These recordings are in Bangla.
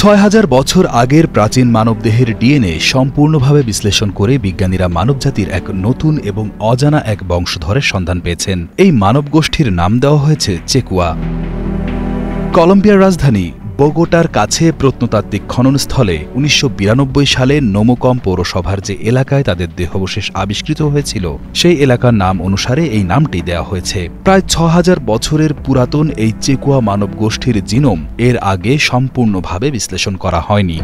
৬,০০০ বছর আগের প্রাচীন মানবদেহের ডিএনএ সম্পূর্ণভাবে বিশ্লেষণ করে বিজ্ঞানীরা মানবজাতির এক নতুন এবং অজানা এক বংশধরের সন্ধান পেয়েছেন। এই মানবগোষ্ঠীর নাম দেওয়া হয়েছে চেকুয়া। কলম্বিয়ার রাজধানী বোগোটার কাছে প্রত্নতাত্ত্বিক খননস্থলে ১৯৯২ সালে নোমোকম পৌরসভার যে এলাকায় তাদের দেহাবশেষ আবিষ্কৃত হয়েছিল সেই এলাকার নাম অনুসারে এই নামটি দেওয়া হয়েছে। প্রায় ৬,০০০ বছরের পুরাতন এই চেকুয়া মানবগোষ্ঠীর জিনোম এর আগে সম্পূর্ণভাবে বিশ্লেষণ করা হয়নি।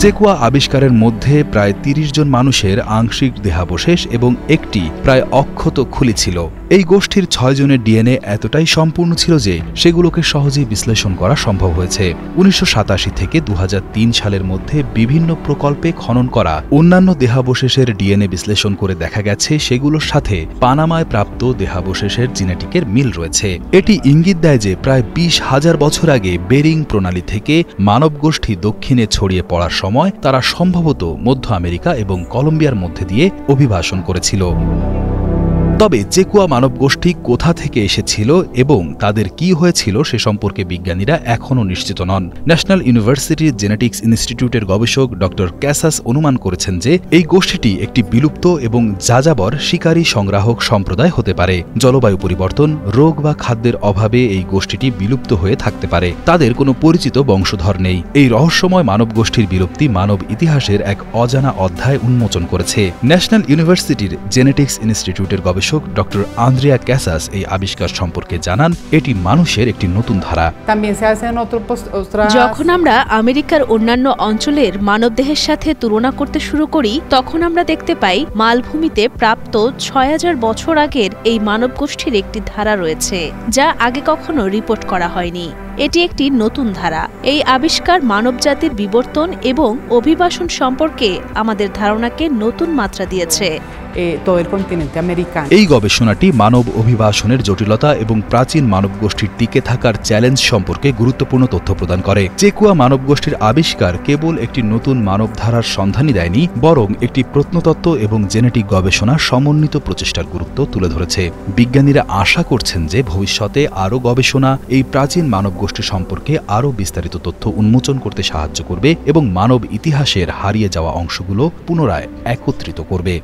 চেকুয়া আবিষ্কারের মধ্যে প্রায় ৩০ জন মানুষের আংশিক দেহাবশেষ এবং একটি প্রায় অক্ষত খুলি ছিল। এই গোষ্ঠীর ৬ জনের ডিএনএ এতটাই সম্পূর্ণ ছিল যে সেগুলোকে সহজেই বিশ্লেষণ করা সম্ভব হয়েছে। ১৯৮৭ থেকে ২০০৩ সালের মধ্যে বিভিন্ন প্রকল্পে খনন করা অন্যান্য দেহাবশেষের ডিএনএ বিশ্লেষণ করে দেখা গেছে সেগুলোর সাথে পানামায় প্রাপ্ত দেহাবশেষের জিনেটিকের মিল রয়েছে। এটি ইঙ্গিত দেয় যে প্রায় ২০,০০০ বছর আগে বেরিং প্রণালী থেকে মানবগোষ্ঠী দক্ষিণে ছড়িয়ে পড়ার সময় তারা সম্ভবত মধ্য আমেরিকা এবং কলম্বিয়ার মধ্যে দিয়ে অভিবাসন করেছিল। তবে চেকুয়া মানবগোষ্ঠী কোথা থেকে এসেছিল এবং তাদের কি হয়েছিল সে সম্পর্কে বিজ্ঞানীরা এখনও নিশ্চিত নন। ন্যাশনাল ইউনিভার্সিটির জেনেটিক্স ইনস্টিটিউটের গবেষক ড ক্যাসাস অনুমান করেছেন যে এই গোষ্ঠীটি একটি বিলুপ্ত এবং যাযাবর শিকারী সংগ্রাহক সম্প্রদায় হতে পারে। জলবায়ু পরিবর্তন, রোগ বা খাদ্যের অভাবে এই গোষ্ঠীটি বিলুপ্ত হয়ে থাকতে পারে। তাদের কোনো পরিচিত বংশধর নেই। এই রহস্যময় মানবগোষ্ঠীর বিলুপ্তি মানব ইতিহাসের এক অজানা অধ্যায় উন্মোচন করেছে। ন্যাশনাল ইউনিভার্সিটির জেনেটিক্স ইনস্টিটিউটের গবেষক ড আন্দ্রিয়া ক্যাসাস এই আবিষ্কার সম্পর্কে জানান, এটি মানুষের একটি নতুন ধারা। যখন আমরা আমেরিকার অন্যান্য অঞ্চলের মানবদেহের সাথে তুলনা করতে শুরু করি তখন আমরা দেখতে পাই মালভূমিতে প্রাপ্ত ৬,০০০ বছর আগের এই মানবগোষ্ঠীর একটি ধারা রয়েছে যা আগে কখনো রিপোর্ট করা হয়নি। এটি একটি নতুন ধারা। এই আবিষ্কার মানবজাতির বিবর্তন এবং অভিবাসন সম্পর্কে আমাদের ধারণাকে নতুন মাত্রা দিয়েছে। এই গবেষণাটি মানব অভিবাসনের জটিলতা এবং প্রাচীন মানবগোষ্ঠীর টিকে থাকার চ্যালেঞ্জ সম্পর্কে গুরুত্বপূর্ণ তথ্য প্রদান করে। চেকুয়া মানবগোষ্ঠীর আবিষ্কার কেবল একটি নতুন মানবধারার সন্ধানই দেয়নি, বরং একটি প্রত্নতত্ত্ব এবং জেনেটিক গবেষণা সমন্বিত প্রচেষ্টার গুরুত্ব তুলে ধরেছে। বিজ্ঞানীরা আশা করছেন যে ভবিষ্যতে আরও গবেষণা এই প্রাচীন মানবগোষ্ঠী সম্পর্কে আরও বিস্তারিত তথ্য উন্মোচন করতে সাহায্য করবে এবং মানব ইতিহাসের হারিয়ে যাওয়া অংশগুলো পুনরায় একত্রিত করবে।